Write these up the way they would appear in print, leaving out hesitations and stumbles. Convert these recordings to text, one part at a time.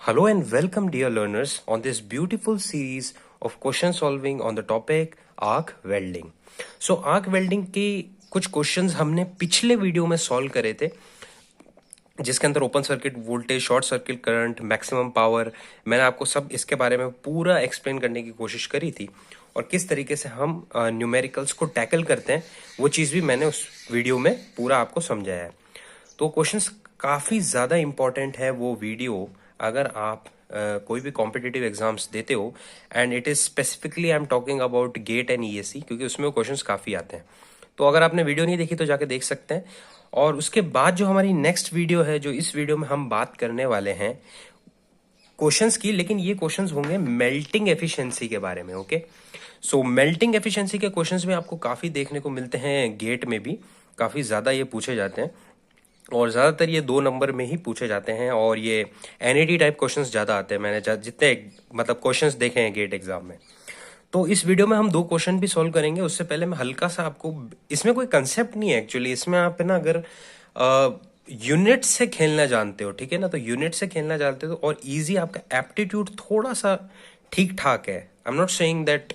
Hello and welcome, dear learners, on this beautiful series of question solving on the topic arc welding. So, arc welding के कुछ questions हमने पिछले video में solve करे थे, जिसके अंदर open circuit voltage, short circuit current, maximum power, मैंने आपको सब इसके बारे में पूरा एक्सप्लेन करने की कोशिश करी थी और किस तरीके से हम न्यूमेरिकल्स को टैकल करते हैं वो चीज़ भी मैंने उस वीडियो में पूरा आपको समझाया है। तो क्वेश्चंस काफ़ी ज़्यादा इम्पॉर्टेंट है वो वीडियो, अगर आप कोई भी कॉम्पिटिटिव एग्जाम्स देते हो, and it is specifically I am talking about GATE and ESC, क्योंकि उसमें वो क्वेश्चंस काफ़ी आते हैं। तो अगर आपने वीडियो नहीं देखी तो जाके देख सकते हैं। और उसके बाद जो हमारी नेक्स्ट वीडियो है, जो इस वीडियो में हम बात करने वाले हैं क्वेश्चंस की, लेकिन ये क्वेश्चंस होंगे मेल्टिंग एफिशिएंसी के बारे में। ओके, सो मेल्टिंग एफिशिएंसी के क्वेश्चंस भी आपको काफ़ी देखने को मिलते हैं, गेट में भी काफ़ी ज़्यादा ये पूछे जाते हैं और ज़्यादातर ये 2 नंबर में ही पूछे जाते हैं और ये एनईटी टाइप क्वेश्चंस ज़्यादा आते हैं। मैंने जितने मतलब क्वेश्चंस देखे हैं गेट एग्जाम में, तो इस वीडियो में हम 2 क्वेश्चन भी सॉल्व करेंगे। उससे पहले मैं हल्का सा आपको, इसमें कोई कंसेप्ट नहीं है एक्चुअली, इसमें आप ना अगर यूनिट से खेलना जानते हो, ठीक है ना, तो यूनिट से खेलना जानते हो और इजी, आपका एप्टीट्यूड थोड़ा सा ठीक ठाक है। I am not saying that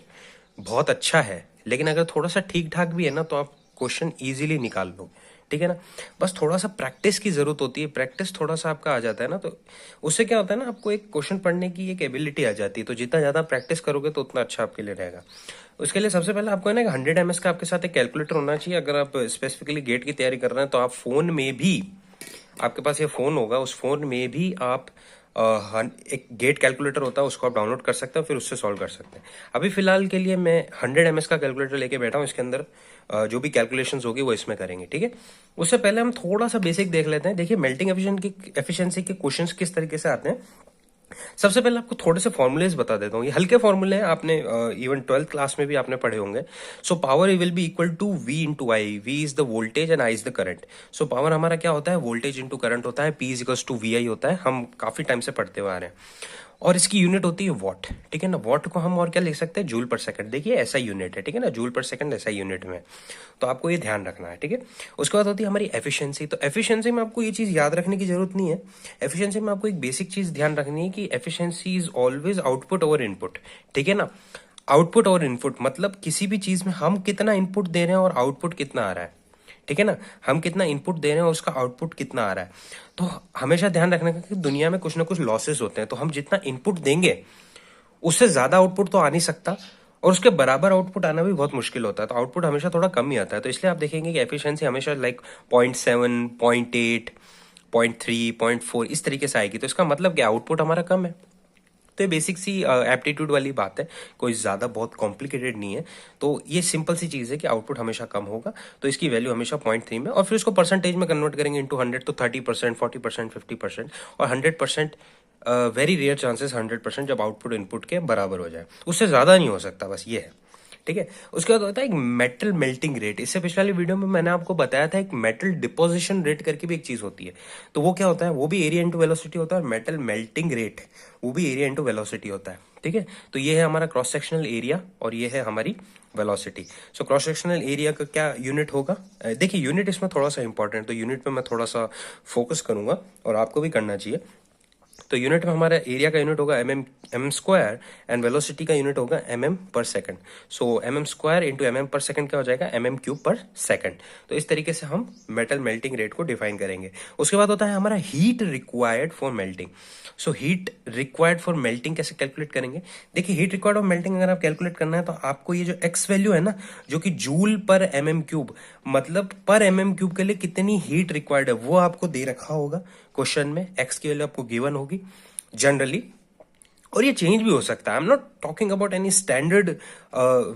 बहुत अच्छा है, लेकिन अगर थोड़ा सा ठीक ठाक भी है ना तो आप क्वेश्चन इजीली निकाल लो, ठीक है ना। बस थोड़ा सा प्रैक्टिस की जरूरत होती है, प्रैक्टिस थोड़ा सा आपका आ जाता है ना, तो उससे क्या होता है ना, आपको एक क्वेश्चन पढ़ने की एक एबिलिटी आ जाती है। तो जितना ज़्यादा प्रैक्टिस करोगे तो उतना अच्छा आपके लिए रहेगा। उसके लिए सबसे पहले आपको है ना 100 ms का आपके साथ एक कैलकुलेटर होना चाहिए। अगर आप स्पेसिफिकली गेट की तैयारी कर रहे हैं तो आप फोन में भी, आपके पास ये फोन होगा, उस फोन में भी आप एक गेट कैलकुलेटर होता है, उसको आप डाउनलोड कर सकते हैं, फिर उससे सॉल्व कर सकते हैं। अभी फिलहाल के लिए मैं 100 ms का कैलकुलेटर लेके बैठा हूँ, इसके अंदर जो भी कैलकुलेशंस होगी वो इसमें करेंगे, ठीक है। उससे पहले हम थोड़ा सा बेसिक देख लेते हैं। देखिए, मेल्टिंग एफिशिएंसी के क्वेश्चंस किस तरीके से आते हैं। सबसे पहले आपको थोड़े से फॉर्मूलेज बता देता हूँ। ये हल्के फॉर्मूले हैं, आपने इवन 12th क्लास में भी आपने पढ़े होंगे। So power will be equal to V into I. V is the voltage and I is the current. So power हमारा क्या होता है, वोल्टेज इंटू करंट होता है। P is equal to V I होता है, हम काफी टाइम से पढ़ते हुए आ रहे हैं। और इसकी यूनिट होती है वॉट, ठीक है ना। वॉट को हम और क्या लिख सकते हैं, जूल पर सेकंड। देखिए ऐसा यूनिट है, ठीक है ना, जूल पर सेकंड ऐसा यूनिट में, तो आपको ये ध्यान रखना है, ठीक है। उसके बाद होती है हमारी एफिशिएंसी। तो एफिशिएंसी में आपको ये चीज याद रखने की जरूरत नहीं है। एफिशिएंसी में आपको एक बेसिक चीज ध्यान रखनी है कि efficiency is always output over input, ठीक है ना। आउटपुट और इनपुट मतलब किसी भी चीज में हम कितना इनपुट दे रहे हैं और आउटपुट कितना आ रहा है, ठीक है ना। हम कितना इनपुट दे रहे हैं और उसका आउटपुट कितना आ रहा है। तो हमेशा ध्यान रखना कि दुनिया में कुछ ना कुछ लॉसेस होते हैं, तो हम जितना इनपुट देंगे उससे ज्यादा आउटपुट तो आ नहीं सकता, और उसके बराबर आउटपुट आना भी बहुत मुश्किल होता है। तो आउटपुट हमेशा थोड़ा कम ही आता है। तो इसलिए आप देखेंगे कि एफिशिएंसी हमेशा लाइक 0.7, 0.8, 0.3, 0.4 इस तरीके से आएगी। तो इसका मतलब क्या, आउटपुट हमारा कम है। तो ये बेसिक सी एप्टीट्यूड वाली बात है, कोई ज़्यादा बहुत कॉम्प्लिकेटेड नहीं है। तो ये सिंपल सी चीज़ है कि आउटपुट हमेशा कम होगा, तो इसकी वैल्यू हमेशा 0.3 में, और फिर उसको परसेंटेज में कन्वर्ट करेंगे इंटू 100, तो 30%, 40%, 50% और 100%। वेरी रेयर चांसेस 100% जब आउटपुट इनपुट के बराबर हो जाए, उससे ज़्यादा नहीं हो सकता, बस ये है, ठीक है। उसके बाद होता है एक मेटल मेल्टिंग रेट। इससे पिछले वाली वीडियो में मैंने आपको बताया था एक मेटल डिपोजिशन रेट करके भी एक चीज होती है। तो वो क्या होता है, वो भी एरिया इंटू वेलोसिटी होता है, और मेटल मेल्टिंग रेट वो भी एरिया इंटू वेलोसिटी होता है, ठीक है। तो ये है हमारा क्रॉस सेक्शनल एरिया और ये है हमारी velocity. So cross sectional area का क्या यूनिट होगा, देखिए यूनिट इसमें थोड़ा सा इंपॉर्टेंट, तो यूनिट पे मैं थोड़ा सा फोकस करूंगा और आपको भी करना चाहिए। तो यूनिट में हमारा एरिया का यूनिट होगा एम स्क्वायर, एंड वेलोसिटी का यूनिट होगा पर सेकंड। सो स्क्वायर इंटू पर सेकंड क्या हो जाएगा, क्यूब पर सेकंड। तो इस तरीके से हम मेटल मेल्टिंग रेट को डिफाइन करेंगे। उसके बाद होता है हमारा heat required for melting. So heat required for melting कैसे कैलकुलेट करेंगे। देखिए, हीट रिक्वायर्ड फॉर मेल्टिंग अगर आप कैलकुलेट करना है तो आपको ये जो एक्स वैल्यू है ना, जो कि जूल पर क्यूब, मतलब पर क्यूब के लिए कितनी हीट रिक्वायर्ड है, वो आपको दे रखा होगा क्वेश्चन में। एक्स की वैल्यू आपको गिवन होगी जनरली, और ये चेंज भी हो सकता है। I am not talking about any standard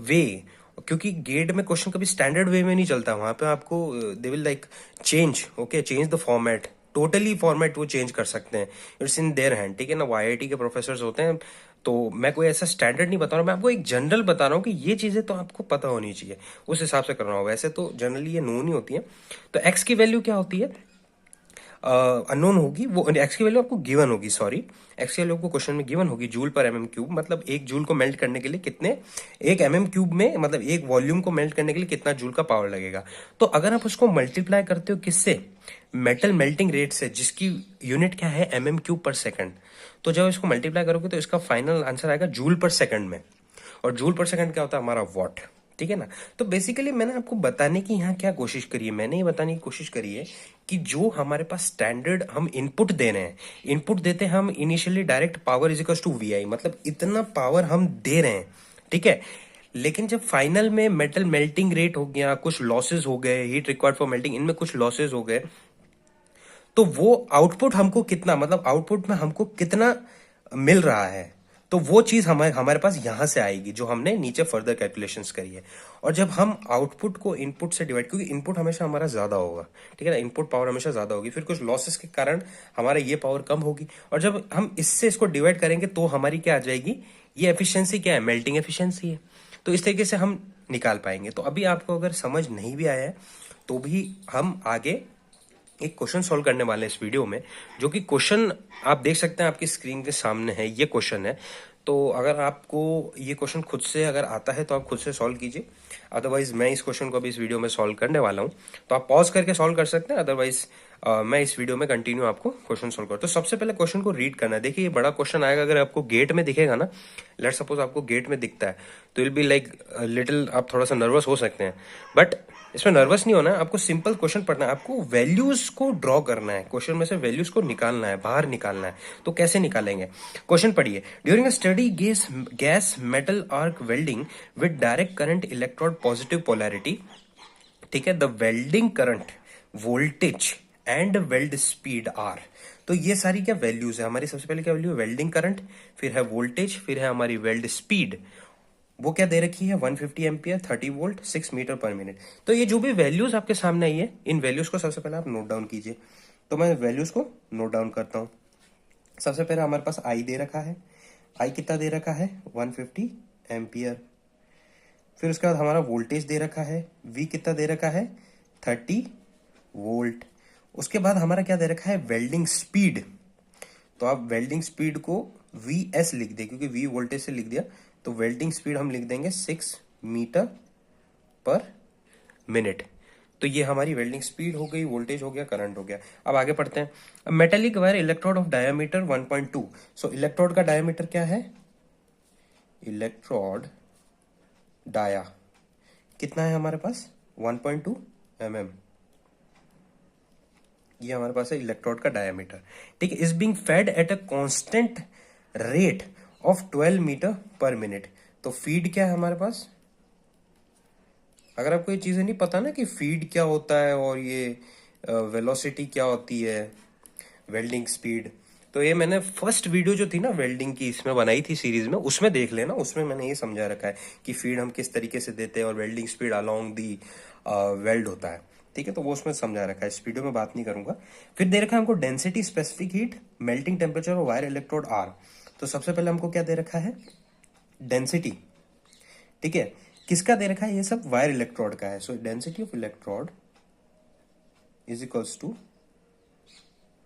वे, क्योंकि गेट में क्वेश्चन कभी स्टैंडर्ड वे में नहीं चलता। वहां पे आपको they will like change, okay, change the format, totally format वो चेंज कर सकते हैं। इट्स इन देयर हैंड, ठीक है ना। वो आईआईटी के प्रोफेसर होते हैं, तो मैं कोई ऐसा स्टैंडर्ड नहीं बता रहा हूँ, मैं आपको एक जनरल बता रहा हूँ कि ये चीजें तो आपको पता होनी चाहिए, उस हिसाब से करना होगा। वैसे तो जनरली ये नोन ही होती है। तो एक्स की वैल्यू क्या होती है, अननोन होगी, वो एक्स की वैल्यू आपको गिवन होगी, सॉरी, एक्स की वैल्यू आपको क्वेश्चन में गिवन होगी जूल पर एमएम क्यूब, मतलब एक जूल को मेल्ट करने के लिए कितने, एक एमएम क्यूब में मतलब एक वॉल्यूम को मेल्ट करने के लिए कितना जूल का पावर लगेगा। तो अगर आप उसको मल्टीप्लाई करते हो किससे, मेटल मेल्टिंग रेट से, जिसकी यूनिट क्या है एमएम क्यूब पर सेकंड, तो जब इसको मल्टीप्लाई करोगे तो इसका फाइनल आंसर आएगा जूल पर सेकंड में, और जूल पर सेकंड क्या होता है हमारा वॉट। ठीक है ना। तो बेसिकली मैंने आपको बताने की यहाँ क्या कोशिश करी है, मैंने ये बताने की कोशिश करी है कि जो हमारे पास स्टैंडर्ड हम इनपुट दे रहे हैं, इनपुट देते हैं हम initially direct power is equals to V, मतलब इतना पावर हम दे रहे हैं, ठीक है। लेकिन जब फाइनल में मेटल मेल्टिंग रेट हो गया, कुछ लॉसेस हो गए, हीट रिक्वायर्ड फॉर मेल्टिंग, इनमें कुछ लॉसेस हो गए, तो वो आउटपुट हमको कितना, मतलब आउटपुट में हमको कितना मिल रहा है, तो वो चीज हमारे हमारे पास यहां से आएगी जो हमने नीचे फर्दर कैलकुलेशंस करी है। और जब हम आउटपुट को इनपुट से डिवाइड, क्योंकि इनपुट हमेशा हमारा ज्यादा होगा, ठीक है ना, इनपुट पावर हमेशा ज्यादा होगी, फिर कुछ लॉसेस के कारण हमारा ये पावर कम होगी, और जब हम इससे इसको डिवाइड करेंगे तो हमारी क्या आ जाएगी, ये एफिशिएंसी क्या है, मेल्टिंग एफिशिएंसी है। तो इस तरीके से हम निकाल पाएंगे। तो अभी आपको अगर समझ नहीं भी आया है तो भी हम आगे एक क्वेश्चन सॉल्व करने वाले हैं इस वीडियो में, जो कि क्वेश्चन आप देख सकते हैं आपकी स्क्रीन के सामने है, ये क्वेश्चन है। तो अगर आपको ये क्वेश्चन खुद से अगर आता है तो आप खुद से सॉल्व कीजिए, अदरवाइज मैं इस क्वेश्चन को अभी इस वीडियो में सॉल्व करने वाला हूँ, तो आप पॉज करके सॉल्व कर सकते हैं, अदरवाइज मैं इस वीडियो में कंटिन्यू आपको क्वेश्चन सॉल्व कर। तो सबसे पहले क्वेश्चन को रीड करना है। देखिए ये बड़ा क्वेश्चन आएगा, अगर आपको गेट में दिखेगा ना, लेट सपोज आपको गेट में दिखता है, तो विल बी लाइक लिटिल, आप थोड़ा सा नर्वस हो सकते हैं, बट इसमें नर्वस नहीं होना है, आपको सिंपल क्वेश्चन पढ़ना है, आपको वैल्यूज को ड्रॉ करना है, क्वेश्चन में से वैल्यूज को निकालना है, बाहर निकालना है। तो कैसे निकालेंगे, क्वेश्चन पढ़िए। During a study gas metal arc welding with direct current electrode positive polarity, ठीक है, the welding current, voltage and weld speed are. तो ये सारी क्या वैल्यूज है हमारी, सबसे पहले क्या वैल्यू है, वेल्डिंग करंट, फिर है वोल्टेज, फिर है हमारी वेल्ड स्पीड, वो क्या दे रखी है 150 ampere, 30 volt, 6 metre per minute. तो ये जो भी वैल्यूज आपके सामने आई है, इन वैल्यूज को सबसे पहले आप नोट डाउन कीजिए। तो मैं वैल्यूज को नोट डाउन करता हूं। सबसे पहले हमारे पास आई दे रखा है, आई कितना दे रखा है 150 एम्पियर। फिर उसके बाद हमारा वोल्टेज दे रखा है, वी कितना दे रखा है 30 वोल्ट। उसके बाद हमारा क्या दे रखा है वेल्डिंग स्पीड, तो आप वेल्डिंग स्पीड को वी एस लिख दे, क्योंकि वी वोल्टेज से लिख दिया, तो वेल्डिंग स्पीड हम लिख देंगे 6 मीटर पर मिनट। तो ये हमारी वेल्डिंग स्पीड हो गई, वोल्टेज हो गया, करंट हो गया। अब आगे पढ़ते हैं। Metallic wire electrode of diameter 1.2। So electrode का डायमीटर क्या है, इलेक्ट्रोड डाया कितना है हमारे पास 1.2 mm, ये हमारे पास है इलेक्ट्रोड का डायमीटर, ठीक है। Is being fed at a constant rate of 12 metre per minute. तो फीड क्या है हमारे पास, अगर आपको ये चीजें नहीं पता ना कि फीड क्या होता है और ये वेलोसिटी क्या होती है, वेल्डिंग स्पीड, तो ये मैंने फर्स्ट वीडियो जो थी ना वेल्डिंग की इसमें बनाई थी सीरीज में, उसमें देख लेना, उसमें मैंने ये समझा रखा है कि फीड हम किस तरीके से देते हैं और welding speed along the weld होता है, ठीक है। तो वो उसमें समझा रखा है, इस वीडियो में बात नहीं करूंगा। फिर दे रखा है हमको density, specific heat, melting temperature और वायर इलेक्ट्रोड आर। तो सबसे पहले हमको क्या दे रखा है डेंसिटी, ठीक है, किसका दे रखा है, ये सब वायर इलेक्ट्रोड का है। So density of electrode is equals to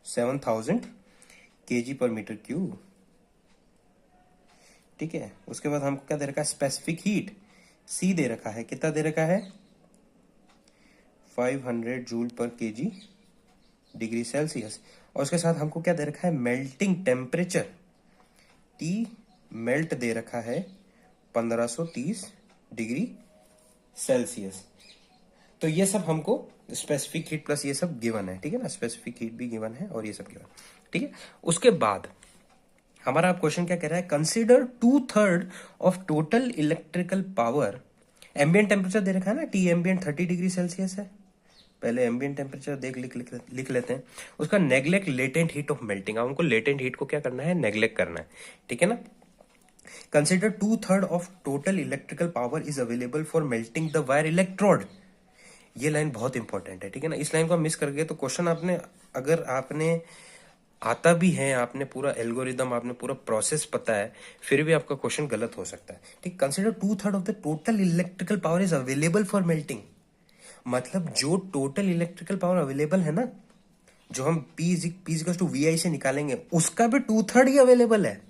7000 kg per metre cube, ठीक है। उसके बाद हमको क्या दे रखा है स्पेसिफिक हीट, सी दे रखा है, कितना दे रखा है 500 जूल पर केजी डिग्री सेल्सियस। और उसके साथ हमको क्या दे रखा है मेल्टिंग टेम्परेचर, टी मेल्ट दे रखा है 1530 डिग्री सेल्सियस। तो ये सब हमको स्पेसिफिक हीट प्लस ये सब गिवन है, ठीक है ना, स्पेसिफिक हीट भी गिवन है और ये सब गिवन, ठीक है। उसके बाद हमारा क्वेश्चन क्या कह रहा है, consider 2/3 of total electrical power, ambient temperature दे रखा है ना, टी एम्बिएंट 30 डिग्री सेल्सियस है, पहले एम्बिएंट टेम्परेचर देख लिख लेते हैं। उसका neglect latent heat of melting, हमको लेटेंट हीट को क्या करना है नेग्लेक्ट करना है, ठीक है ना। Consider 2/3 of total electrical power is available for melting the wire electrode. ये लाइन बहुत इंपॉर्टेंट है, ठीक है ना, इस लाइन को मिस कर गए तो क्वेश्चन आपने, अगर आपने आता भी है, आपने पूरा एल्गोरिदम, आपने पूरा प्रोसेस पता है, फिर भी आपका क्वेश्चन गलत हो सकता है, ठीक। Consider 2/3 of the total electrical power is available for melting, मतलब जो टोटल इलेक्ट्रिकल पावर अवेलेबल है ना, जो हम P=VI से निकालेंगे उसका भी 2/3 ही अवेलेबल है।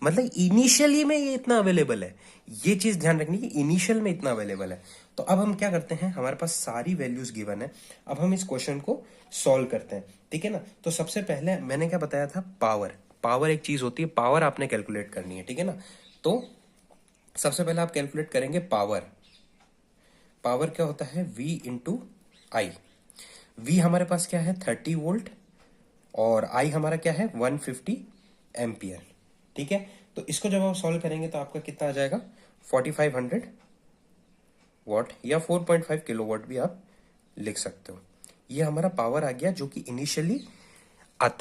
मतलब इनिशियली में ये इतना अवेलेबल है, ये चीज ध्यान रखनी कि इनिशियल में इतना अवेलेबल है। तो अब हम क्या करते हैं, हमारे पास सारी वैल्यूज गिवन है, अब हम इस क्वेश्चन को सॉल्व करते हैं, ठीक है ना। तो सबसे पहले मैंने क्या बताया था, पावर। पावर एक चीज होती है, पावर आपने कैलकुलेट करनी है, ठीक है ना। तो सबसे पहले आप कैलकुलेट करेंगे पावर। पावर क्या होता है, V इंटू आई। V हमारे पास क्या है 30 वोल्ट, और आई हमारा क्या है 150 एम्पियर, ठीक है। तो इसको जब आप सॉल्व करेंगे तो आपका कितना आ जाएगा 4500 वाट, या 4.5 किलोवाट भी आप लिख सकते हो। ये हमारा पावर आ गया, जो कि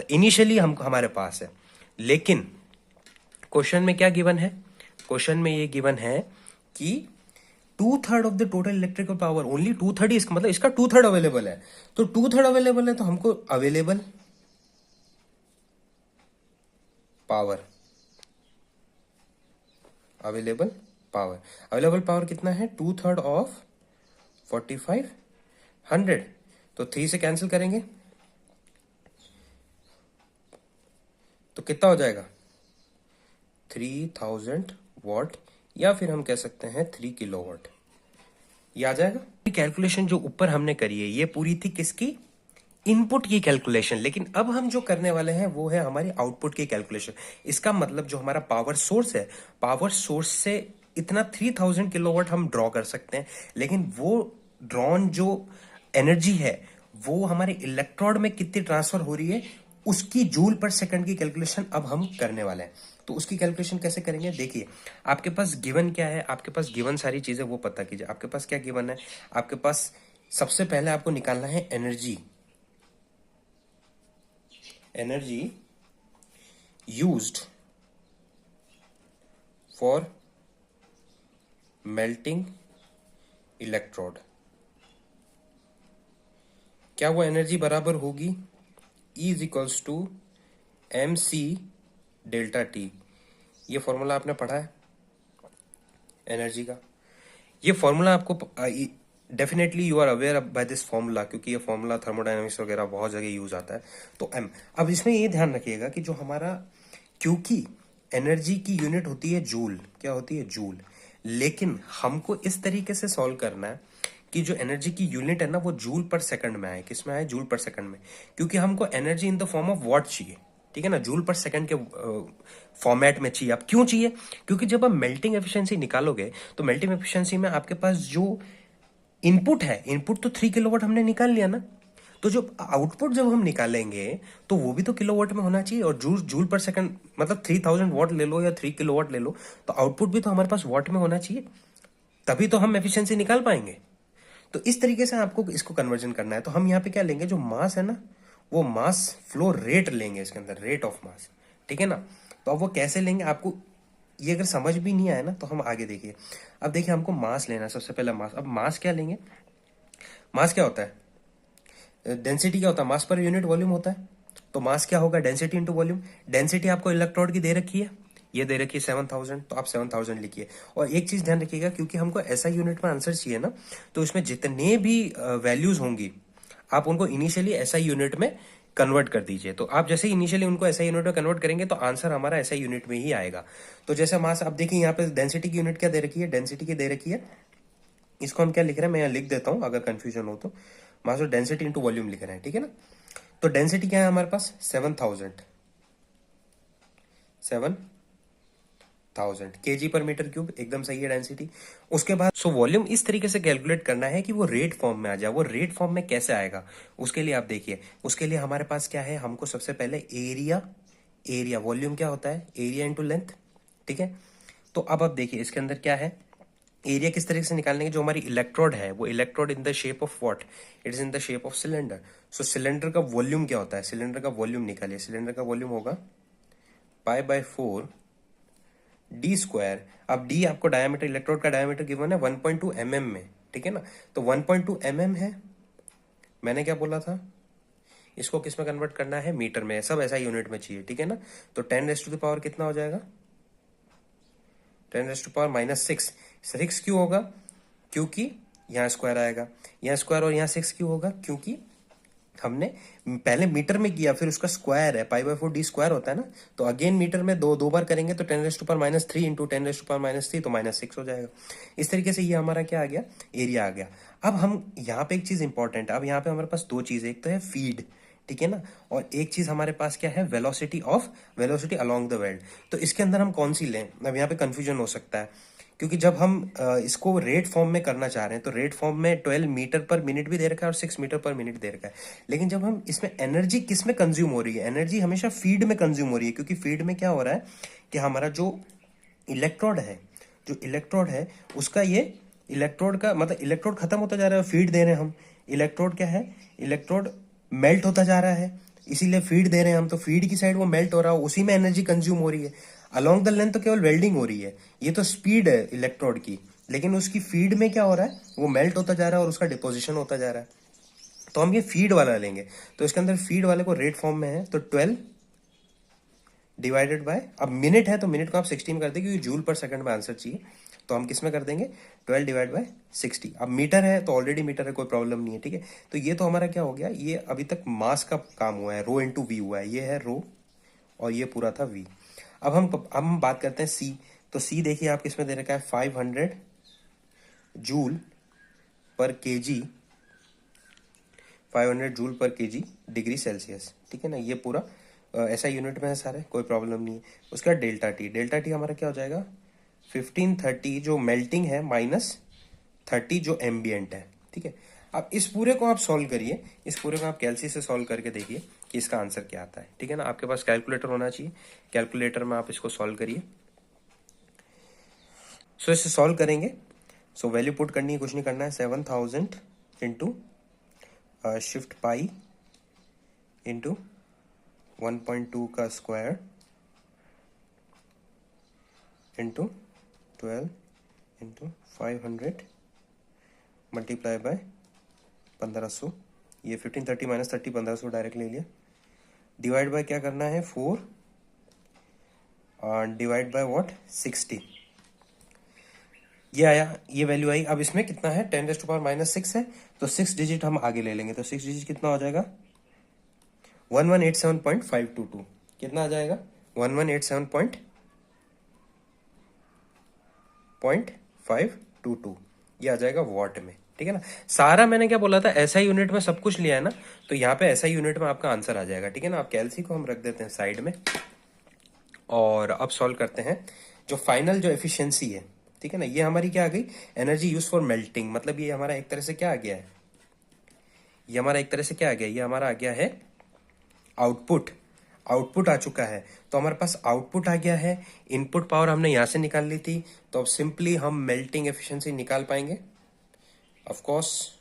इनिशियली हम हमारे पास है। लेकिन क्वेश्चन में क्या गिवन है, क्वेश्चन में ये गिवन है कि 2/3 of the total electrical power, only 2/3 ही, इसका मतलब इसका 2/3 अवेलेबल है। तो 2/3 अवेलेबल है, तो हमको available power, available available power कितना है 2/3 ऑफ 4500। तो 3 से कैंसिल करेंगे तो कितना हो जाएगा 3000 वाट, या फिर हम कह सकते हैं 3 किलोवाट, ये आ जाएगा। कैलकुलेशन जो ऊपर हमने करी है ये पूरी थी किसकी, इनपुट की कैलकुलेशन। लेकिन अब हम जो करने वाले हैं वो है हमारी आउटपुट की कैलकुलेशन। इसका मतलब जो हमारा पावर सोर्स है, पावर सोर्स से इतना 3000 किलोवाट हम ड्रॉ कर सकते हैं, लेकिन वो ड्रॉन जो एनर्जी है वो हमारे इलेक्ट्रोड में कितनी ट्रांसफर हो रही है, उसकी जूल पर सेकंड की कैलकुलेशन अब हम करने वाले हैं। तो उसकी कैलकुलेशन कैसे करेंगे, देखिए आपके पास गिवन क्या है, आपके पास गिवन सारी चीजें वो पता कीजिए। आपके पास क्या गिवन है, आपके पास सबसे पहले आपको निकालना है energy, energy used for melting electrode. क्या वो एनर्जी बराबर होगी E is equals to MC∆T। ये फॉर्मूला आपने पढ़ा है एनर्जी का, ये फॉर्मूला आपको definitely you are aware by this formula, क्योंकि ये फॉर्मूला थर्मोडायनामिक्स वगैरह बहुत जगह यूज आता है। तो M, अब इसमें ये ध्यान रखिएगा कि जो हमारा, क्योंकि एनर्जी की यूनिट होती है जूल, क्या होती है जूल, लेकिन हमको इस तरीके से सॉल्व करना है कि जो एनर्जी की यूनिट है ना वो जूल पर सेकंड में आए। किस में आए, जूल पर सेकंड में, क्योंकि हमको energy in the form of what चाहिए, ठीक है ना, जूल पर सेकंड के फॉर्मेट में चाहिए। अब क्यों चाहिए, क्योंकि जब आप मेल्टिंग एफिशिएंसी निकालोगे तो मेल्टिंग एफिशिएंसी में आपके पास जो इनपुट है, इनपुट तो 3 किलोवाट हमने निकाल लिया ना, तो जो आउटपुट जब हम निकालेंगे तो वो भी तो किलोवाट में होना चाहिए। और जूल जूल पर सेकंड मतलब 3000 वाट ले लो या 3 किलोवाट ले लो, तो आउटपुट भी तो हमारे पास वाट में होना चाहिए, तभी तो हम एफिशिएंसी निकाल पाएंगे। तो इस तरीके से आपको इसको कन्वर्जन करना है। तो हम यहाँ पे क्या लेंगे, जो मास है ना वो मास फ्लो रेट लेंगे, इसके अंदर रेट ऑफ मास, ठीक है ना। तो अब वो कैसे लेंगे, आपको ये अगर समझ भी नहीं आया ना तो हम आगे देखिए। अब देखिए हमको मास लेना है, सबसे पहला मास। अब मास क्या लेंगे, मास क्या होता है, डेंसिटी क्या होता है, मास पर यूनिट वॉल्यूम होता है। तो मास क्या होगा, डेंसिटी इंटू वॉल्यूम। डेंसिटी आपको इलेक्ट्रोड की दे रखी है, ये दे रखी है 7000, तो आप 7000 लिखिए। और एक चीज ध्यान रखिएगा, क्योंकि हमको ऐसा यूनिट में आंसर चाहिए ना, तो इसमें जितने भी वैल्यूज होंगी आप उनको इनिशियली ऐसा यूनिट में कन्वर्ट कर दीजिए। तो आप जैसे इनिशियली उनको ऐसा यूनिट में कन्वर्ट करेंगे तो आंसर हमारा ऐसा यूनिट में ही आएगा। तो जैसे मास, आप देखिए यहाँ पे डेंसिटी की यूनिट क्या दे रखी है, डेंसिटी की दे रखी है, इसको हम क्या लिख रहे हैं, मैं यहाँ लिख देता हूँ अगर कंफ्यूजन हो तो। मास और डेंसिटी इंटू वॉल्यूम लिख रहे हैं, ठीक है ना। तो डेंसिटी क्या है हमारे पास 7000 केजी पर मीटर क्यूब, एकदम सही है डेंसिटी। उसके बाद सो वॉल्यूम इस तरीके से कैलकुलेट करना है कि वो रेट फॉर्म में आ जाए। वो रेट फॉर्म में कैसे आएगा, उसके लिए आप देखिए, उसके लिए हमारे पास क्या है, हमको सबसे पहले एरिया, एरिया वॉल्यूम क्या होता है, एरिया इंटू लेंथ, ठीक है। तो अब आप देखिए इसके अंदर क्या है, एरिया किस तरीके से निकालने के, जो हमारी इलेक्ट्रोड है वो electrode in the shape of what, it is in the shape of cylinder. So cylinder का वॉल्यूम क्या होता है, सिलेंडर का वॉल्यूम निकालिए, सिलेंडर का वॉल्यूम होगा π/4 डी स्क्वायर। अब डी आपको डायमीटर, इलेक्ट्रोड का डायमीटर गिवन है 1.2 mm में, ठीक है ना। तो 1.2 mm है, मैंने क्या बोला था, इसको किस में कन्वर्ट करना है, मीटर में, सब ऐसा यूनिट में चाहिए, ठीक है ना। तो 10⁻⁻ कितना हो जाएगा, 10⁻⁻6। 6 क्यों होगा, क्योंकि यहाँ स्क्वायर आएगा, यहाँ स्क्वायर, और यहाँ 6 क्यों होगा, क्योंकि हमने पहले मीटर में किया, फिर उसका स्क्वायर है, π/4d² होता है ना, तो अगेन मीटर में दो बार करेंगे तो 10⁻³ इंटू 10⁻³ तो -6 हो जाएगा। इस तरीके से ये हमारा क्या आ गया, एरिया आ गया। अब हम यहाँ पे एक चीज इंपॉर्टेंट है, अब यहाँ पे हमारे पास दो चीजें, एक तो है फीड, ठीक है ना, और एक चीज हमारे पास क्या है, वेलोसिटी अलोंग द वेल्ड। तो इसके अंदर हम कौन सी लें, अब यहाँ पे कंफ्यूजन हो सकता है, क्योंकि जब हम इसको रेट फॉर्म में करना चाह रहे हैं तो रेट फॉर्म में 12 मीटर पर मिनट भी दे रखा है और 6 मीटर पर मिनट दे रखा है। लेकिन जब हम इसमें एनर्जी किस में कंज्यूम हो रही है, एनर्जी हमेशा फीड में कंज्यूम हो रही है, क्योंकि फीड में क्या हो रहा है कि हमारा जो इलेक्ट्रोड है उसका ये इलेक्ट्रोड का मतलब इलेक्ट्रोड खत्म होता जा रहा है, फीड दे रहे हैं हम। इलेक्ट्रोड क्या है, इलेक्ट्रोड मेल्ट होता जा रहा है, इसीलिए फीड दे रहे हैं हम, तो फीड की साइड वो मेल्ट हो रहा है, उसी में एनर्जी कंज्यूम हो रही है। अलोंग द लेंथ तो केवल वेल्डिंग हो रही है, ये तो स्पीड है इलेक्ट्रोड की, लेकिन उसकी फीड में क्या हो रहा है, वो मेल्ट होता जा रहा है और उसका डिपोजिशन होता जा रहा है। तो हम ये फीड वाला लेंगे, तो इसके अंदर फीड वाले को रेट फॉर्म में है, तो 12 डिवाइडेड बाय, अब मिनट है तो मिनट को आप 16 कर देंगे, क्योंकि जूल पर सेकंड में आंसर चाहिए, तो हम किस में कर देंगे, 12 डिवाइड बाय 60। अब मीटर है तो ऑलरेडी मीटर है, कोई प्रॉब्लम नहीं है, ठीक है। तो ये तो हमारा क्या हो गया, ये अभी तक मास का काम हुआ है, रो इंटू वी हुआ है, ये है रो और ये पूरा था वी। अब हम बात करते हैं सी। तो सी देखिए आप किसमें दे रखा है, 500 जूल पर केजी, 500 जूल पर केजी डिग्री सेल्सियस, ठीक है ना, ये पूरा ऐसा यूनिट में है सारे, कोई प्रॉब्लम नहीं है। उसका डेल्टा टी हमारा क्या हो जाएगा, 1530 जो मेल्टिंग है माइनस 30 जो एम्बियंट है, ठीक है। अब इस पूरे को आप सॉल्व करिए, इस पूरे को आप कैलसी से सॉल्व करके देखिए कि इसका आंसर क्या आता है, ठीक है ना। आपके पास कैलकुलेटर होना चाहिए, कैलकुलेटर में आप इसको सॉल्व करिए। सो इसे सॉल्व करेंगे, सो वैल्यू पुट करनी है, कुछ नहीं करना है, 7000 इंटू शिफ्ट पाई इंटू 1.2 का square into 12 into 500 multiply by 1500, ये 1530 माइनस 30 1500 डायरेक्ट ले लिया, डिवाइड बाय क्या करना है 4 डिवाइड बाय व्हाट 60, ये आया, ये वैल्यू आई। अब इसमें कितना है, 10⁻⁻6 है, तो 6 डिजिट हम आगे ले लेंगे, तो 6 डिजिट कितना हो जाएगा, 1187.522, कितना आ जाएगा 1187.522, ये आ जाएगा वॉट में, ठीक है ना। सारा मैंने क्या बोला था, ऐसा यूनिट में सब कुछ लिया है ना, तो यहाँ पे ऐसा यूनिट में आपका आंसर आ जाएगा, ठीक है ना। आप कैलसी को हम रख देते हैं साइड में, और अब सॉल्व करते हैं जो फाइनल जो एफिशिएंसी है, ठीक है ना। ये हमारी क्या आ गई, एनर्जी यूज फॉर मेल्टिंग, मतलब ये हमारा एक तरह से क्या आ गया है, ये हमारा एक तरह से क्या आ गया, ये हमारा आ गया है आउटपुट आ चुका है। तो हमारे पास आउटपुट आ गया है, इनपुट पावर हमने यहां से निकाल ली थी, तो अब सिंपली हम मेल्टिंग एफिशिएंसी निकाल पाएंगे। ऑफ कोर्स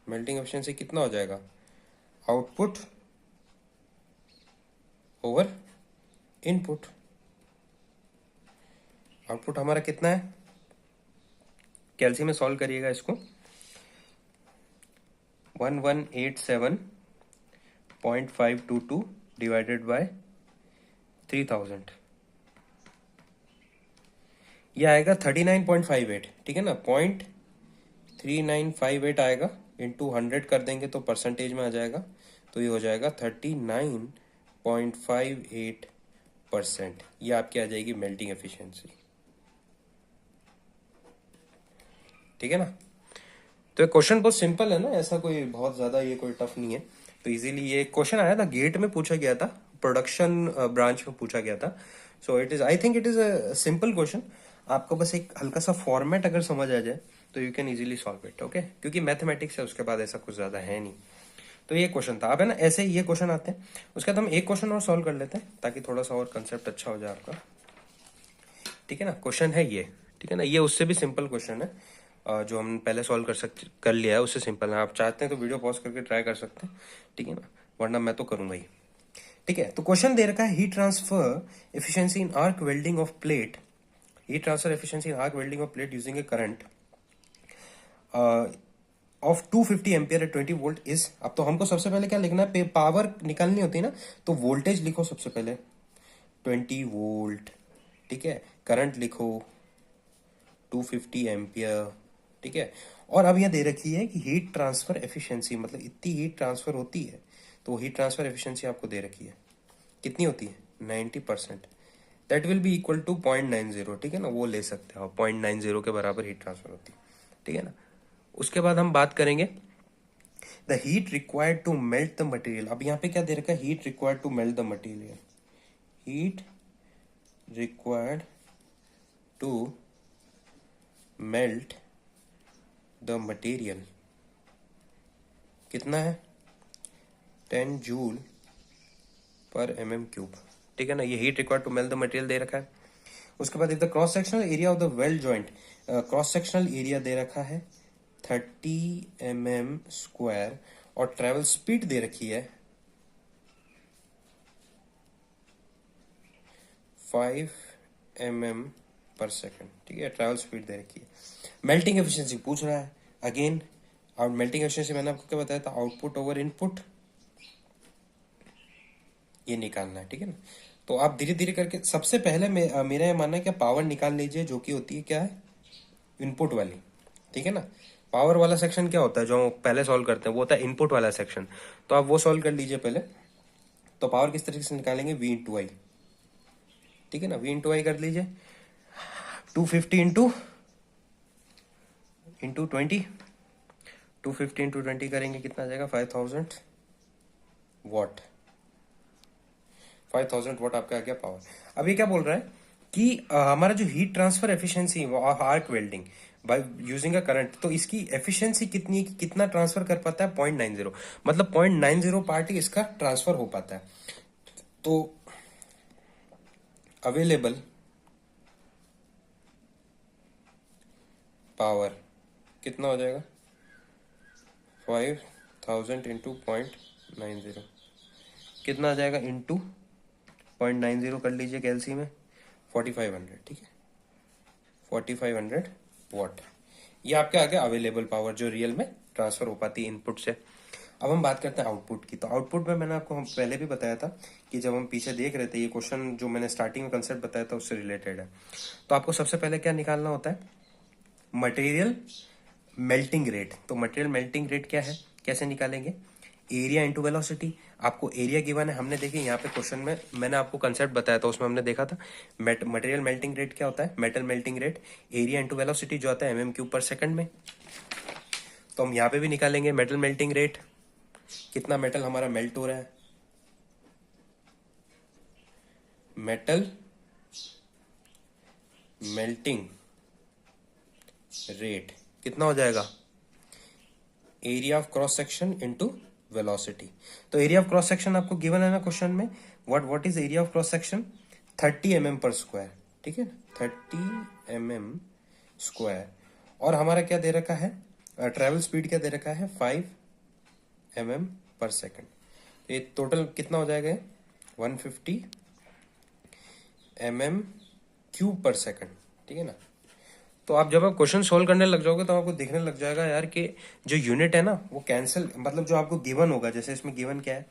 मेल्टिंग एफिशिएंसी कितना हो जाएगा, आउटपुट ओवर इनपुट। आउटपुट हमारा कितना है, कैलसी में सॉल्व करिएगा इसको, 1187.522 डिवाइडेड बाय 3000, ये आएगा 39.58, ठीक है ना, 0.3958 आएगा, इंटू 100 कर देंगे तो परसेंटेज में आ जाएगा, तो ये हो जाएगा 39.58%, ये आपकी आ जाएगी मेल्टिंग एफिशिएंसी, ठीक है ना। तो ये क्वेश्चन बहुत सिंपल है ना, ऐसा कोई बहुत ज्यादा ये कोई टफ नहीं है। तो इजीली ये क्वेश्चन आया था, गेट में पूछा गया था, प्रोडक्शन ब्रांच में पूछा गया था। So it is, I think it is a simple question. आपको बस एक हल्का सा फॉर्मेट अगर समझ आ जाए तो you can easily solve it, okay, क्योंकि मैथमेटिक्स है, उसके बाद ऐसा कुछ ज्यादा है नहीं। तो ये क्वेश्चन था, अब है ना ऐसे ही ये क्वेश्चन आते हैं, उसके बाद हम एक क्वेश्चन और सॉल्व कर लेते हैं ताकि थोड़ा सा और कंसेप्ट अच्छा हो जाए आपका, ठीक है ना। क्वेश्चन है ये, ठीक है ना, ये उससे भी सिंपल क्वेश्चन है, जो हम पहले सॉल्व कर लिया है उससे सिंपल है। आप चाहते हैं तो वीडियो पॉज करके ट्राई कर सकते हैं, ठीक है ना, वरना मैं तो करूंगा ही, ठीक है। तो क्वेश्चन दे रखा है heat transfer efficiency in arc welding of plate, heat transfer efficiency in arc welding of plate using a current of 250 ampere at 20 volt is. अब तो हमको सबसे पहले क्या लिखना है, पावर निकालनी होती है ना, तो वोल्टेज लिखो सबसे पहले 20 वोल्ट, ठीक है, करंट लिखो 250 एम्पियर, ठीक है। और अब यह दे रखी है कि हीट ट्रांसफर एफिशिएंसी, मतलब इतनी हीट ट्रांसफर होती है, तो हीट ट्रांसफर एफिशिएंसी आपको दे रखी है, कितनी होती है 90%। That will be equal to 0.90, ठीक है ना, वो ले सकते हो आप, 0.90 के बराबर हीट ट्रांसफर होती है, ठीक है ना। उसके बाद हम बात करेंगे the heat required to melt the material. अब यहाँ पे क्या दे रखा है, heat required to melt the material, heat required to melt the material कितना है, 10 जूल पर mm³, ठीक है ना। ये heat required to melt the material दे रखा है। उसके बाद the cross sectional area of the weld joint, cross sectional area दे रखा है 30 mm² और ट्रेवल स्पीड दे रखी है 5 mm/s, ठीक है, ट्रेवल स्पीड दे रखी है। मेल्टिंग एफिशिएंसी पूछ रहा है अगेन, और मेल्टिंग एफिशिएंसी मैंने आपको क्या बताया था, आउटपुट ओवर इनपुट, ये निकालना है, ठीक है ना। तो आप धीरे धीरे करके, सबसे पहले मेरा ये मानना है कि पावर निकाल लीजिए, जो कि होती है क्या है, इनपुट वाली, ठीक है ना। पावर वाला सेक्शन क्या होता है जो हम पहले सॉल्व करते हैं, वो होता है इनपुट वाला सेक्शन, तो आप वो सॉल्व कर लीजिए पहले। तो पावर किस तरीके से निकालेंगे, V इंटू आई, ठीक है ना, V इंटू आई कर लीजिए, 250 इंटू 20, 250 इंटू 20 करेंगे कितना आ जाएगा, 5000 वाट, 5000 वाट आपका आ गया पावर। अब ये क्या बोल रहा है कि हमारा जो heat transfer efficiency arc welding by using a current, तो इसकी एफिशिएंसी कितनी है कि कितना ट्रांसफर कर पाता है, 0.90, मतलब 0.90 पार्ट ही इसका ट्रांसफर हो पाता है। तो अवेलेबल पावर कितना हो जाएगा, 5000 इंटू 0.90, कितना आ जाएगा, इंटू 0.90 कर लीजिए कैलसी में, 4500, ठीक है, 4500 वाट। ये आपके आगे अवेलेबल पावर जो रियल में ट्रांसफर हो पाती है इनपुट से। अब हम बात करते हैं आउटपुट की। तो आउटपुट में मैंने आपको हम पहले भी बताया था कि जब हम पीछे देख रहे थे, ये क्वेश्चन जो मैंने स्टार्टिंग में कंसेप्ट बताया था उससे रिलेटेड है। तो आपको सबसे पहले क्या निकालना होता है, मटेरियल मेल्टिंग रेट। तो मटेरियल मेल्टिंग रेट क्या है, कैसे निकालेंगे, एरिया इंटू वेलोसिटी। आपको एरिया गिवन है, हमने देखिए यहाँ पे क्वेश्चन में मैंने आपको कंसेप्ट बताया था, उसमें हमने देखा था मटेरियल मेल्टिंग रेट क्या होता है, metal melting rate, area into velocity जो आता है mm³/सेकंड में। तो हम यहाँ पे भी निकालेंगे मेटल मेल्टिंग रेट, कितना मेटल हमारा मेल्ट हो रहा है, मेटल मेल्टिंग रेट कितना हो जाएगा, area of cross section into velocity. तो एरिया ऑफ क्रॉस सेक्शन आपको गिवन है ना क्वेश्चन में, what is area of cross section, 30 mm/², ठीक है ना, 30 mm²। और हमारा क्या दे रखा है, ट्रेवल स्पीड क्या दे रखा है, 5 mm/s। ये टोटल कितना हो जाएगा, 150 mm³/s, ठीक है ना। तो आप जब आप क्वेश्चन सोल्व करने लग जाओगे तो आपको देखने लग जाएगा यार कि जो यूनिट है ना वो कैंसिल, मतलब जो आपको गिवन होगा, जैसे इसमें गिवन क्या है,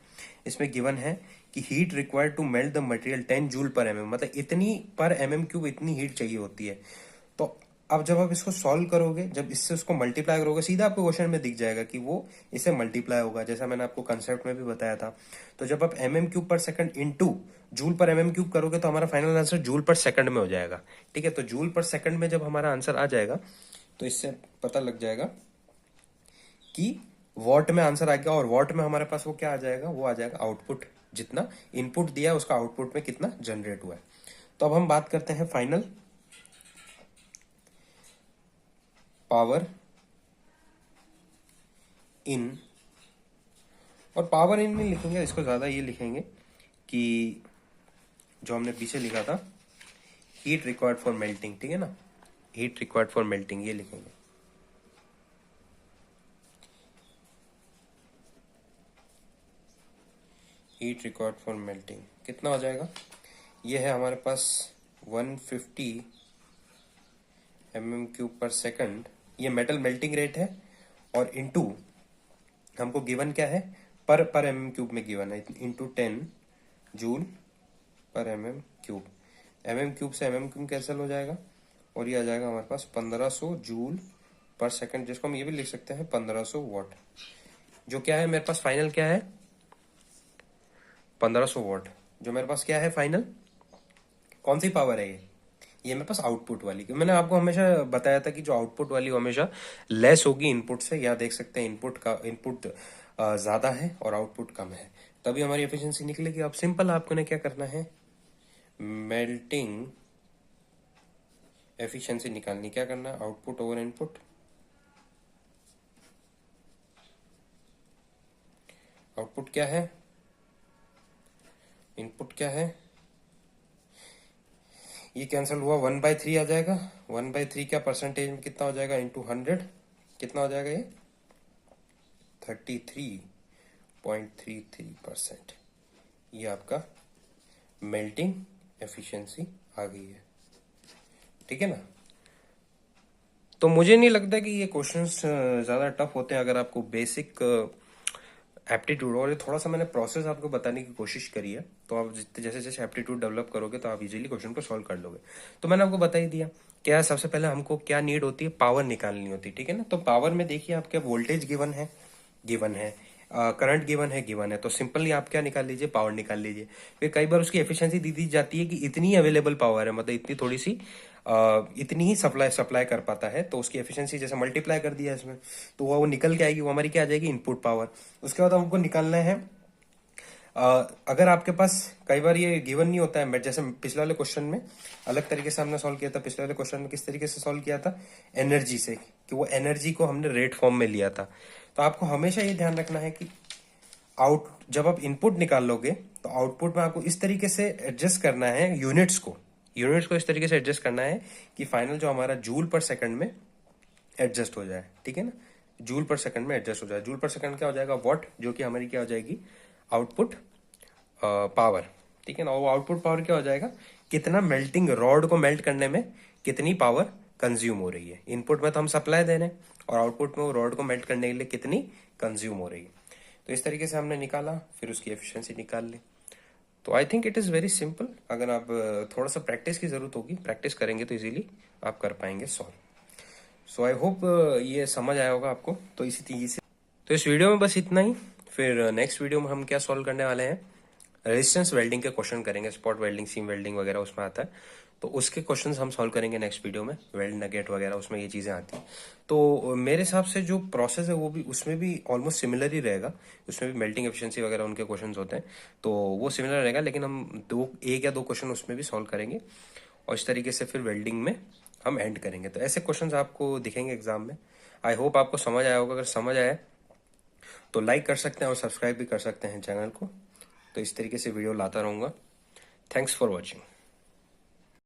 इसमें गिवन है कि heat required to melt the material 10 joule per mm, मतलब इतनी पर mm³ इतनी हीट चाहिए होती है। तो अब जब आप इसको सॉल्व करोगे, जब इससे उसको मल्टीप्लाई करोगे, सीधा आपको क्वेश्चन में दिख जाएगा कि वो इससे मल्टीप्लाई होगा, जैसा मैंने आपको कंसेप्ट में भी बताया था। तो जब आप mm³/सेकंड इंटू जूल पर mm³ करोगे तो हमारा फाइनल आंसर जूल पर सेकंड में हो जाएगा, ठीक है। तो जूल पर सेकंड में जब हमारा आंसर आ जाएगा तो इससे पता लग जाएगा कि वॉट में आंसर आ गया, और वॉट में हमारे पास वो क्या आ जाएगा, वो आ जाएगा आउटपुट, जितना इनपुट दिया उसका आउटपुट में कितना जनरेट हुआ है। तो अब हम बात करते हैं फाइनल पावर इन, और पावर इन में लिखेंगे इसको ज्यादा, ये लिखेंगे कि जो हमने पीछे लिखा था हीट रिक्वायर्ड फॉर मेल्टिंग, ठीक है ना, हीट रिक्वायर्ड फॉर मेल्टिंग, ये लिखेंगे। हीट रिक्वायर्ड फॉर मेल्टिंग कितना हो जाएगा, ये है हमारे पास 150 mm³/सेकंड, ये मेटल मेल्टिंग रेट है, और इनटू हमको गिवन क्या है, पर mm³ में गिवन है, इंटू 10 जूल पर mm³। mm³ से mm³ कैंसिल हो जाएगा और ये आ जाएगा हमारे पास 1500 जूल पर सेकंड, जिसको हम ये भी लिख सकते हैं 1500 वॉट, जो क्या है मेरे पास फाइनल क्या है 1500 वॉट, जो मेरे पास क्या है फाइनल, कौन सी पावर है ये मेरे पास आउटपुट वाली। क्योंकि मैंने आपको हमेशा बताया था कि जो आउटपुट वाली वो हमेशा लेस होगी इनपुट से। यहाँ देख सकते हैं इनपुट ज्यादा है और आउटपुट कम है, तभी हमारी एफिशिएंसी निकलेगी। अब सिंपल आपको ने क्या करना है, मेल्टिंग एफिशिएंसी निकालनी, क्या करना है, आउटपुट ओवर इनपुट, आउटपुट क्या है, इनपुट क्या है, ये कैंसिल हुआ, 1/3 आ जाएगा। 1/3 क्या परसेंटेज में कितना हो जाएगा, इंटू 100 कितना हो जाएगा, ये 33.33%। ये आपका मेल्टिंग एफिशिएंसी आ गई है, ठीक है ना। तो मुझे नहीं लगता कि ये क्वेश्चंस ज़्यादा टफ होते हैं अगर आपको बेसिक एप्टीट्यूड, और ये थोड़ा सा मैंने प्रोसेस आपको बताने की कोशिश करी है। तो आप जैसे जैसे एप्टीट्यूड डेवलप करोगे तो आप इजीली क्वेश्चन को सॉल्व कर लोगे। तो मैंने आपको बता ही दिया क्या, सबसे पहले हमको क्या नीड होती है, पावर निकालनी होती है, ठीक है ना। तो पावर में देखिए आपके वोल्टेज गिवन है, करंट गिवन है, तो सिंपली आप क्या निकाल लीजिए, पावर निकाल लीजिए। फिर कई बार उसकी एफिशिएंसी दी जाती है कि इतनी अवेलेबल पावर है, मतलब इतनी थोड़ी सी इतनी ही सप्लाई कर पाता है, तो उसकी एफिशिएंसी जैसे मल्टीप्लाई कर दिया इसमें, तो वो निकल के आएगी, वो हमारी क्या आ जाएगी, इनपुट पावर। उसके बाद हमको निकालना है अगर आपके पास कई बार ये गिवन नहीं होता है, जैसे पिछले वाले क्वेश्चन में अलग तरीके से हमने सॉल्व किया था। पिछले वाले क्वेश्चन में किस तरीके से सॉल्व किया था, एनर्जी से, कि वो एनर्जी को हमने रेट फॉर्म में लिया था। तो आपको हमेशा ये ध्यान रखना है कि जब आप इनपुट निकाल लोगे तो आउटपुट में आपको इस तरीके से एडजस्ट करना है यूनिट्स को इस तरीके से एडजस्ट करना है कि फाइनल जो हमारा जूल पर सेकंड में एडजस्ट हो जाए, ठीक है ना। जूल पर सेकंड में एडजस्ट हो जाए, जूल पर सेकंड क्या हो जाएगा, वॉट, जो कि हमारी क्या हो जाएगी, आउटपुट पावर, ठीक है ना। वो आउटपुट पावर क्या हो जाएगा, कितना मेल्टिंग रॉड को मेल्ट करने में कितनी पावर कंज्यूम हो रही है। इनपुट में तो हम सप्लाई दे रहे हैं और आउटपुट में वो रॉड को मेल्ट करने के लिए कितनी कंज्यूम हो रही है। तो इस तरीके से हमने निकाला, फिर उसकी एफिशिएंसी निकाल ली। तो I think it is very simple. अगर आप थोड़ा सा प्रैक्टिस की ज़रूरत होगी, प्रैक्टिस करेंगे तो इजीली आप कर पाएंगे सॉल्व। सो आई होप ये समझ आया होगा आपको। तो इसी तरीके से तो इस वीडियो में बस इतना ही। फिर नेक्स्ट वीडियो में हम क्या सॉल्व करने वाले हैं, रेजिस्टेंस वेल्डिंग के क्वेश्चन करेंगे, स्पॉट वेल्डिंग, सीम वेल्डिंग वगैरह उसमें आता है, तो उसके क्वेश्चंस हम सॉल्व करेंगे नेक्स्ट वीडियो में। वेल्ड नगेट वगैरह उसमें ये चीज़ें आती हैं। तो मेरे हिसाब से जो प्रोसेस है वो भी उसमें भी ऑलमोस्ट सिमिलर ही रहेगा। उसमें भी मेल्टिंग एफिशिएंसी वगैरह उनके क्वेश्चंस होते हैं, तो वो सिमिलर रहेगा, लेकिन हम एक या दो क्वेश्चन उसमें भी सॉल्व करेंगे और इस तरीके से फिर वेल्डिंग में हम एंड करेंगे। तो ऐसे क्वेश्चंस आपको दिखेंगे एग्जाम में। आई होप आपको समझ आया होगा। अगर समझ आया तो लाइक कर सकते हैं और सब्सक्राइब भी कर सकते हैं चैनल को। तो इस तरीके से वीडियो लाता रहूँगा। Thanks for watching.